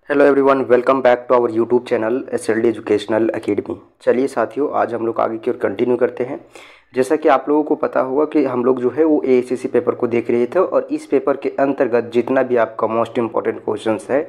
Hello everyone, welcome back to our YouTube channel SLD educational academy. चलिए साथियों, आज हम लोग आगे की ओर कंटिन्यू करते हैं। जैसा कि आप लोगों को पता होगा कि हम लोग जो है वो ASCC पेपर को देख रहे थे और इस पेपर के अंतर्गत जितना भी आपका मोस्ट इम्पॉर्टेंट क्वेश्चंस है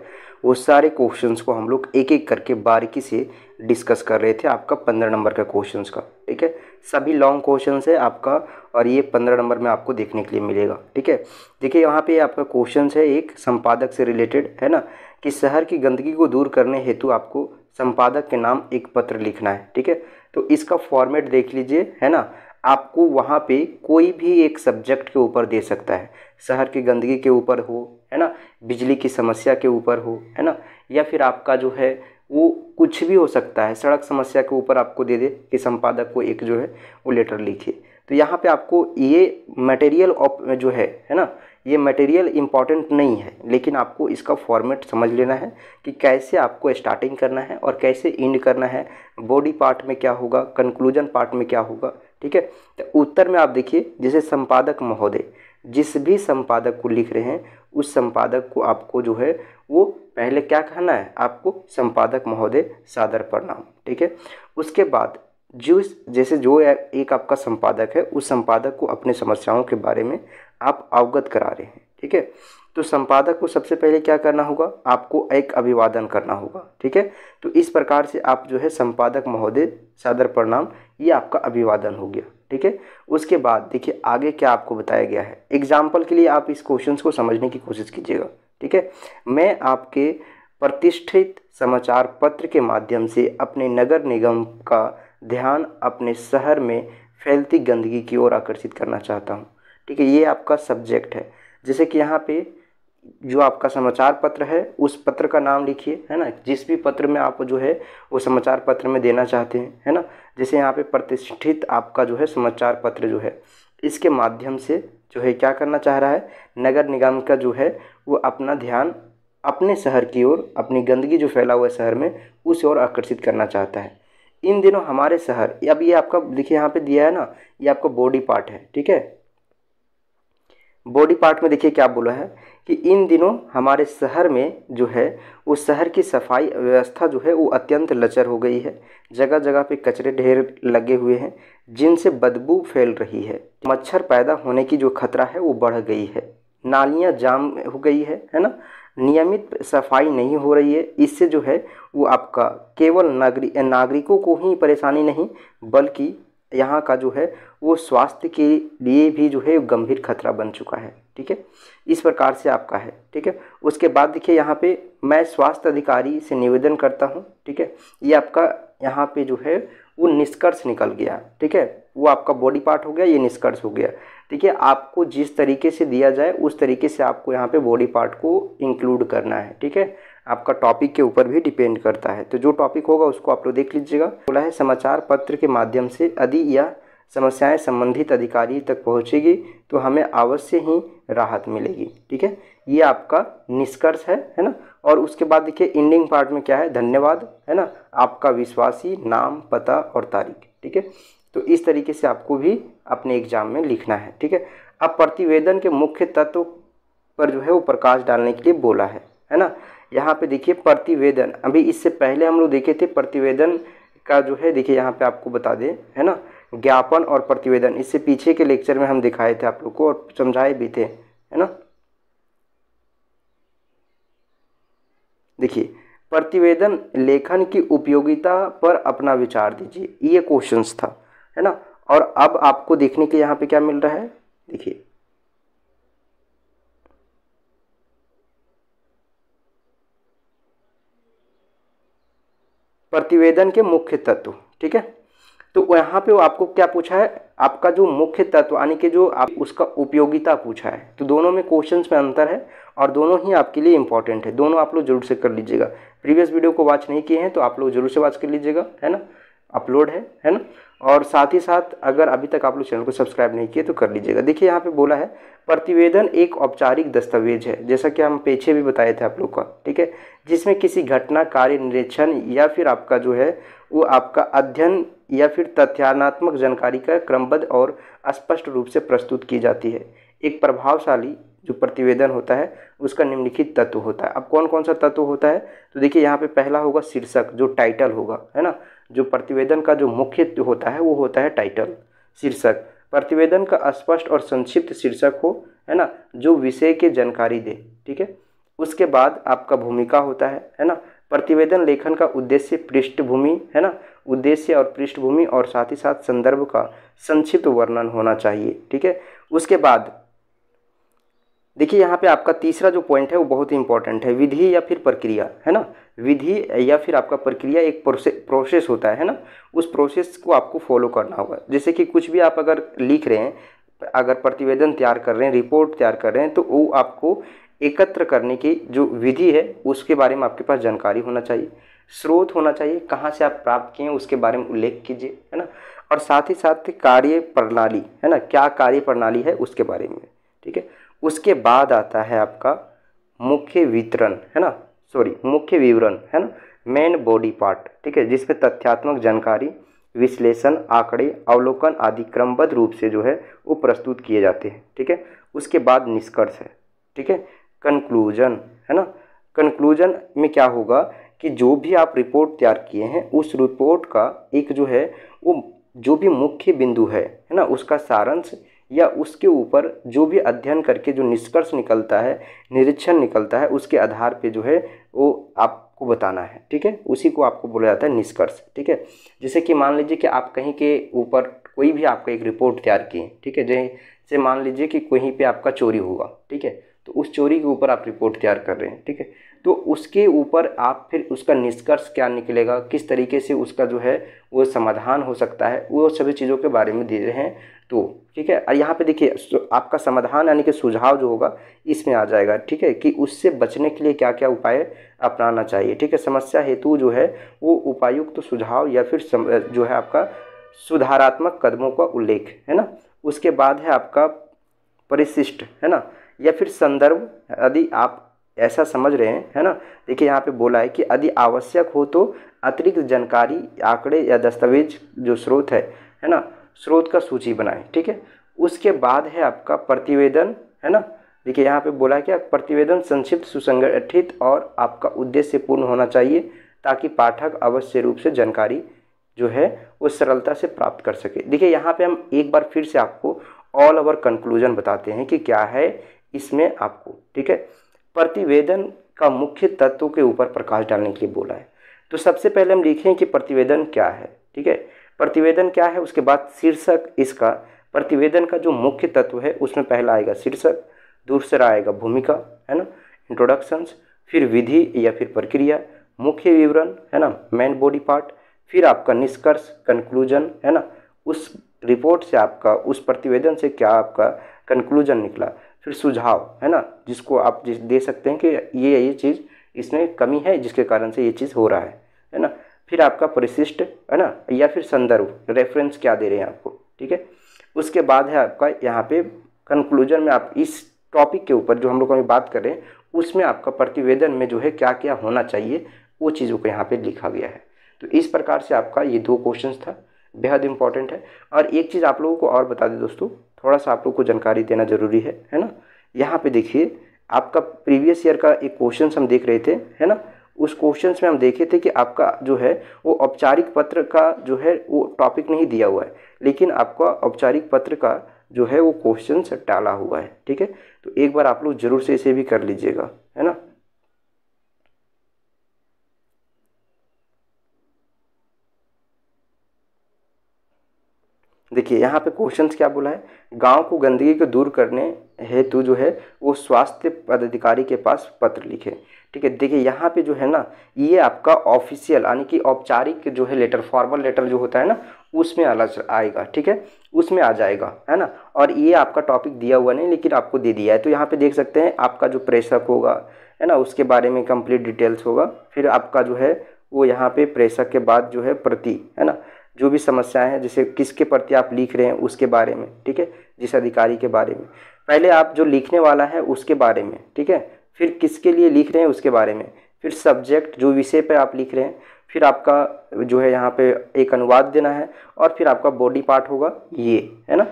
वो सारे क्वेश्चंस को हम लोग एक एक करके बारीकी से डिस्कस कर रहे थे। आपका 15 नंबर का क्वेश्चंस का, ठीक है। सभी लॉन्ग क्वेश्चंस है आपका और ये 15 नंबर में आपको देखने के लिए मिलेगा, ठीक है। देखिए यहाँ पे आपका क्वेश्चन है एक संपादक से रिलेटेड, है ना, कि शहर की गंदगी को दूर करने हेतु आपको संपादक के नाम एक पत्र लिखना है, ठीक है। तो इसका फॉर्मेट देख लीजिए, है ना। आपको वहाँ पे कोई भी एक सब्जेक्ट के ऊपर दे सकता है, शहर की गंदगी के ऊपर हो, है ना, बिजली की समस्या के ऊपर हो, है ना, या फिर आपका जो है वो कुछ भी हो सकता है, सड़क समस्या के ऊपर आपको दे दे कि संपादक को एक जो है वो लेटर लिखिए। तो यहाँ पे आपको ये मटेरियल जो है ना, ये मटेरियल इम्पॉर्टेंट नहीं है, लेकिन आपको इसका फॉर्मेट समझ लेना है कि कैसे आपको स्टार्टिंग करना है और कैसे एंड करना है, बॉडी पार्ट में क्या होगा, कंक्लूजन पार्ट में क्या होगा, ठीक है। तो उत्तर में आप देखिए, जैसे संपादक महोदय, जिस भी संपादक को लिख रहे हैं उस संपादक को आपको जो है वो पहले क्या कहना है, आपको संपादक महोदय सादर प्रणाम, ठीक है। उसके बाद जैसे जो एक आपका संपादक है उस संपादक को अपने समस्याओं के बारे में आप अवगत करा रहे हैं, ठीक है। तो संपादक को सबसे पहले क्या करना होगा, आपको एक अभिवादन करना होगा, ठीक है। तो इस प्रकार से आप जो है संपादक महोदय सादर प्रणाम, ये आपका अभिवादन हो गया, ठीक है। उसके बाद देखिए आगे क्या आपको बताया गया है। एग्जाम्पल के लिए आप इस क्वेश्चन को समझने की कोशिश कीजिएगा, ठीक है। मैं आपके प्रतिष्ठित समाचार पत्र के माध्यम से अपने नगर निगम का ध्यान अपने शहर में फैलती गंदगी की ओर आकर्षित करना चाहता हूँ, ठीक है। ये आपका सब्जेक्ट है। जैसे कि यहाँ पे जो आपका समाचार पत्र है उस पत्र का नाम लिखिए, है ना, जिस भी पत्र में आप जो है वो समाचार पत्र में देना चाहते हैं, है ना। जैसे यहाँ पे प्रतिष्ठित आपका जो है समाचार पत्र जो है इसके माध्यम से जो है क्या करना चाह रहा है, नगर निगम का जो है वो अपना ध्यान अपने शहर की ओर, अपनी गंदगी जो फैला हुआ है शहर में उस ओर आकर्षित करना चाहता है। इन दिनों हमारे शहर, अब ये आपका देखिए यहाँ पे दिया है ना, ये आपका बॉडी पार्ट है, ठीक है। बॉडी पार्ट में देखिए क्या बोला है कि इन दिनों हमारे शहर में जो है वो शहर की सफाई व्यवस्था जो है वो अत्यंत लचर हो गई है। जगह जगह पे कचरे ढेर लगे हुए हैं जिनसे बदबू फैल रही है। मच्छर पैदा होने की जो खतरा है वो बढ़ गई है। नालियाँ जाम हो गई है ना। नियमित सफाई नहीं हो रही है। इससे जो है वो आपका केवल नागरिकों को ही परेशानी नहीं बल्कि यहाँ का जो है वो स्वास्थ्य के लिए भी जो है गंभीर खतरा बन चुका है, ठीक है। इस प्रकार से आपका है, ठीक है। उसके बाद देखिए यहाँ पे मैं स्वास्थ्य अधिकारी से निवेदन करता हूँ, ठीक है। ये आपका यहाँ पे जो है वो निष्कर्ष निकल गया, ठीक है। वो आपका बॉडी पार्ट हो गया, ये निष्कर्ष हो गया। देखिए आपको जिस तरीके से दिया जाए उस तरीके से आपको यहाँ पे बॉडी पार्ट को इंक्लूड करना है, ठीक है। आपका टॉपिक के ऊपर भी डिपेंड करता है। तो जो टॉपिक होगा उसको आप लोग देख लीजिएगा। बोला है समाचार पत्र के माध्यम से यदि यह समस्याएं संबंधित अधिकारी तक पहुंचेगी तो हमें अवश्य ही राहत मिलेगी, ठीक है। ये आपका निष्कर्ष है ना। और उसके बाद देखिए एंडिंग पार्ट में क्या है, धन्यवाद, है ना, आपका विश्वासी, नाम, पता और तारीख, ठीक है। तो इस तरीके से आपको भी अपने एग्जाम में लिखना है, ठीक है। अब प्रतिवेदन के मुख्य तत्व पर जो है वो प्रकाश डालने के लिए बोला है ना। यहाँ पे देखिए प्रतिवेदन, अभी इससे पहले हम लोग देखे थे प्रतिवेदन का जो है, देखिए यहाँ पे आपको बता दें, है ना, ज्ञापन और प्रतिवेदन, इससे पीछे के लेक्चर में हम दिखाए थे आप लोग को और समझाए भी थे, है ना। देखिए प्रतिवेदन लेखन की उपयोगिता पर अपना विचार दीजिए, ये क्वेश्चंस था, है ना। और अब आपको देखने के लिए यहाँ पे क्या मिल रहा है, देखिए प्रतिवेदन के मुख्य तत्व, ठीक है। तो यहाँ पे वो आपको क्या पूछा है, आपका जो मुख्य तत्व यानी कि जो आप उसका उपयोगिता पूछा है। तो दोनों में क्वेश्चंस में अंतर है और दोनों ही आपके लिए इंपॉर्टेंट है। दोनों आप लोग जरूर से कर लीजिएगा। प्रीवियस वीडियो को वॉच नहीं किए हैं तो आप लोग जरूर से वॉच कर लीजिएगा, है ना, अपलोड है ना। और साथ ही साथ अगर अभी तक आप लोग चैनल को सब्सक्राइब नहीं किए तो कर लीजिएगा। देखिए यहाँ पे बोला है प्रतिवेदन एक औपचारिक दस्तावेज है, जैसा कि हम पीछे भी बताए थे आप लोग का, ठीक है, जिसमें किसी घटना, कार्य, निरीक्षण या फिर आपका जो है वो आपका अध्ययन या फिर तथ्यात्मक जानकारी का क्रमबद्ध और स्पष्ट रूप से प्रस्तुत की जाती है। एक प्रभावशाली जो प्रतिवेदन होता है उसका निम्नलिखित तत्व होता है। अब कौन कौन सा तत्व होता है, तो देखिए यहाँ पे पहला होगा शीर्षक, जो टाइटल होगा, है ना। जो प्रतिवेदन का जो मुख्य होता है वो होता है टाइटल, शीर्षक। प्रतिवेदन का स्पष्ट और संक्षिप्त शीर्षक हो, है ना, जो विषय की जानकारी दे, ठीक है। उसके बाद आपका भूमिका होता है ना। प्रतिवेदन लेखन का उद्देश्य पृष्ठभूमि, है ना, उद्देश्य और पृष्ठभूमि और साथ ही साथ संदर्भ का संक्षिप्त वर्णन होना चाहिए, ठीक है। उसके बाद देखिए यहाँ पे आपका तीसरा जो पॉइंट है वो बहुत ही इंपॉर्टेंट है, विधि या फिर प्रक्रिया, है ना। विधि या फिर आपका प्रक्रिया एक प्रोसेस होता है ना, उस प्रोसेस को आपको फॉलो करना होगा। जैसे कि कुछ भी आप अगर लिख रहे हैं, अगर प्रतिवेदन तैयार कर रहे हैं, रिपोर्ट तैयार कर रहे हैं, तो वो आपको एकत्र करने की जो विधि है उसके बारे में आपके पास जानकारी होना चाहिए, स्रोत होना चाहिए, कहाँ से आप प्राप्त किए उसके बारे में उल्लेख कीजिए, है ना। और साथ ही साथ कार्य प्रणाली, है ना, क्या कार्य प्रणाली है उसके बारे में, ठीक है। उसके बाद आता है आपका मुख्य विवरण, है ना, मुख्य विवरण, है ना, मेन बॉडी पार्ट, ठीक है, जिसमें तथ्यात्मक जानकारी, विश्लेषण, आंकड़े, अवलोकन आदि क्रमबद्ध रूप से जो है वो प्रस्तुत किए जाते हैं, ठीक है। उसके बाद निष्कर्ष है, ठीक है, कंक्लूजन, है ना। कंक्लूजन में क्या होगा कि जो भी आप रिपोर्ट तैयार किए हैं उस रिपोर्ट का एक जो है वो जो भी मुख्य बिंदु है ना, उसका सारांश या उसके ऊपर जो भी अध्ययन करके जो निष्कर्ष निकलता है, निरीक्षण निकलता है, उसके आधार पे जो है वो आपको बताना है, ठीक है। उसी को आपको बोला जाता है निष्कर्ष, ठीक है। जैसे कि मान लीजिए कि आप कहीं के ऊपर कोई भी आपका एक रिपोर्ट तैयार किए, ठीक है, जैसे मान लीजिए कि कहीं पे आपका चोरी होगा, ठीक है, तो उस चोरी के ऊपर आप रिपोर्ट तैयार कर रहे हैं, ठीक है, तो उसके ऊपर आप फिर उसका निष्कर्ष क्या निकलेगा, किस तरीके से उसका जो है वो समाधान हो सकता है, वो सभी चीज़ों के बारे में दे रहे हैं, तो ठीक है। और यहाँ पे देखिए आपका समाधान यानी कि सुझाव जो होगा इसमें आ जाएगा, ठीक है, कि उससे बचने के लिए क्या क्या उपाय अपनाना चाहिए, ठीक है। समस्या हेतु जो है वो उपायुक्त सुझाव या फिर जो है आपका सुधारात्मक कदमों का उल्लेख, है ना। उसके बाद है आपका परिशिष्ट, है ना, या फिर संदर्भ, यदि आप ऐसा समझ रहे हैं, है ना। देखिए यहाँ पे बोला है कि यदि आवश्यक हो तो अतिरिक्त जानकारी, आंकड़े या दस्तावेज जो स्रोत है ना, स्रोत का सूची बनाएं, ठीक है। उसके बाद है आपका प्रतिवेदन, है ना। देखिए यहाँ पे बोला है कि प्रतिवेदन संक्षिप्त, सुसंगठित और आपका उद्देश्य पूर्ण होना चाहिए ताकि पाठक अवश्य रूप से जानकारी जो है वो सरलता से प्राप्त कर सके। देखिए यहाँ पे हम एक बार फिर से आपको ऑल ओवर कंक्लूजन बताते हैं कि क्या है इसमें आपको, ठीक है। प्रतिवेदन का मुख्य तत्वों के ऊपर प्रकाश डालने के लिए बोला है। तो सबसे पहले हम लिखें कि प्रतिवेदन क्या है, ठीक है। प्रतिवेदन क्या है, उसके बाद शीर्षक, इसका प्रतिवेदन का जो मुख्य तत्व है उसमें पहला आएगा शीर्षक, दूसरा आएगा भूमिका, है ना, इंट्रोडक्शंस, फिर विधि या फिर प्रक्रिया, मुख्य विवरण, है ना, मेन बॉडी पार्ट, फिर आपका निष्कर्ष, कंक्लूजन, है ना, उस रिपोर्ट से आपका, उस प्रतिवेदन से क्या आपका कंक्लूजन निकला, फिर सुझाव, है ना, जिसको आप दे सकते हैं कि ये चीज़ इसमें कमी है जिसके कारण से ये चीज़ हो रहा है ना। फिर आपका परिशिष्ट, है ना, या फिर संदर्भ, रेफरेंस क्या दे रहे हैं आपको, ठीक है। उसके बाद है आपका यहाँ पे कंक्लूजन में आप इस टॉपिक के ऊपर जो हम लोग अभी बात कर रहे हैं उसमें आपका प्रतिवेदन में जो है क्या क्या होना चाहिए वो चीज़ों को यहाँ पे लिखा गया है। तो इस प्रकार से आपका ये 2 क्वेश्चन था, बेहद इंपॉर्टेंट है। और एक चीज़ आप लोगों को और बता दें दोस्तों, थोड़ा सा आप लोग को जानकारी देना जरूरी है ना। यहाँ पे देखिए आपका प्रीवियस ईयर का एक क्वेश्चन हम देख रहे थे, है ना। उस क्वेश्चन में हम देखे थे कि आपका जो है वो औपचारिक पत्र का जो है वो टॉपिक नहीं दिया हुआ है, लेकिन आपका औपचारिक पत्र का जो है वो क्वेश्चन डाला हुआ है, ठीक है। तो एक बार आप लोग जरूर से इसे भी कर लीजिएगा, है ना। देखिए यहाँ पे क्वेश्चंस क्या बोला है, गांव को गंदगी को दूर करने हेतु जो है वो स्वास्थ्य पदाधिकारी के पास पत्र लिखे, ठीक है। देखिए यहाँ पे जो है ना ये आपका ऑफिशियल यानी कि औपचारिक जो है लेटर, फॉर्मल लेटर जो होता है ना उसमें अलग आएगा, ठीक है, उसमें आ जाएगा, है ना। और ये आपका टॉपिक दिया हुआ नहीं लेकिन आपको दे दिया है। तो यहाँ पे देख सकते हैं आपका जो प्रेषक होगा, है ना, उसके बारे में कंप्लीट डिटेल्स होगा। फिर आपका जो है वो यहाँ पे प्रेषक के बाद जो है प्रति, है ना, जो भी समस्याएं हैं जैसे किसके प्रति आप लिख रहे हैं उसके बारे में, ठीक है, जिस अधिकारी के बारे में, पहले आप जो लिखने वाला है उसके बारे में, ठीक है, फिर किसके लिए लिख रहे हैं उसके बारे में, फिर सब्जेक्ट जो विषय पे आप लिख रहे हैं, फिर आपका जो है यहाँ पे एक अनुवाद देना है, और फिर आपका बॉडी पार्ट होगा ये, है ना।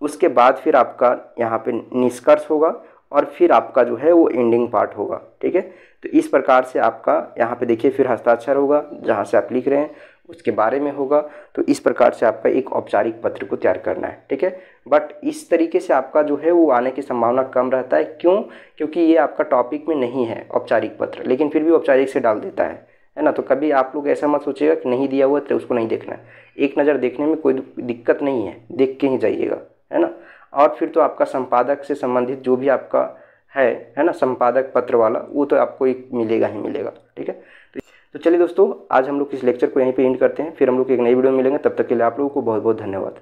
उसके बाद फिर आपका यहाँ पे निष्कर्ष होगा और फिर आपका जो है वो एंडिंग पार्ट होगा। ठीक है, तो इस प्रकार से आपका यहाँ पे देखिए फिर हस्ताक्षर होगा, जहाँ से आप लिख रहे हैं उसके बारे में होगा। तो इस प्रकार से आपका एक औपचारिक पत्र को तैयार करना है। ठीक है, बट इस तरीके से आपका जो है वो आने की संभावना कम रहता है। क्यों? क्योंकि ये आपका टॉपिक में नहीं है औपचारिक पत्र, लेकिन फिर भी औपचारिक से डाल देता है ना। तो कभी आप लोग ऐसा मत सोचिएगा कि नहीं दिया हुआ तो उसको नहीं देखना है। एक नज़र देखने में कोई दिक्कत नहीं है, देख के ही जाइएगा, है ना। और फिर तो आपका संपादक से संबंधित जो भी आपका है ना, संपादक पत्र वाला, वो तो आपको एक मिलेगा ही मिलेगा। ठीक है, तो चलिए दोस्तों, आज हम लोग इस लेक्चर को यहीं पे एंड करते हैं। फिर हम लोग एक नई वीडियो में मिलेंगे। तब तक के लिए आप लोगों को बहुत बहुत धन्यवाद।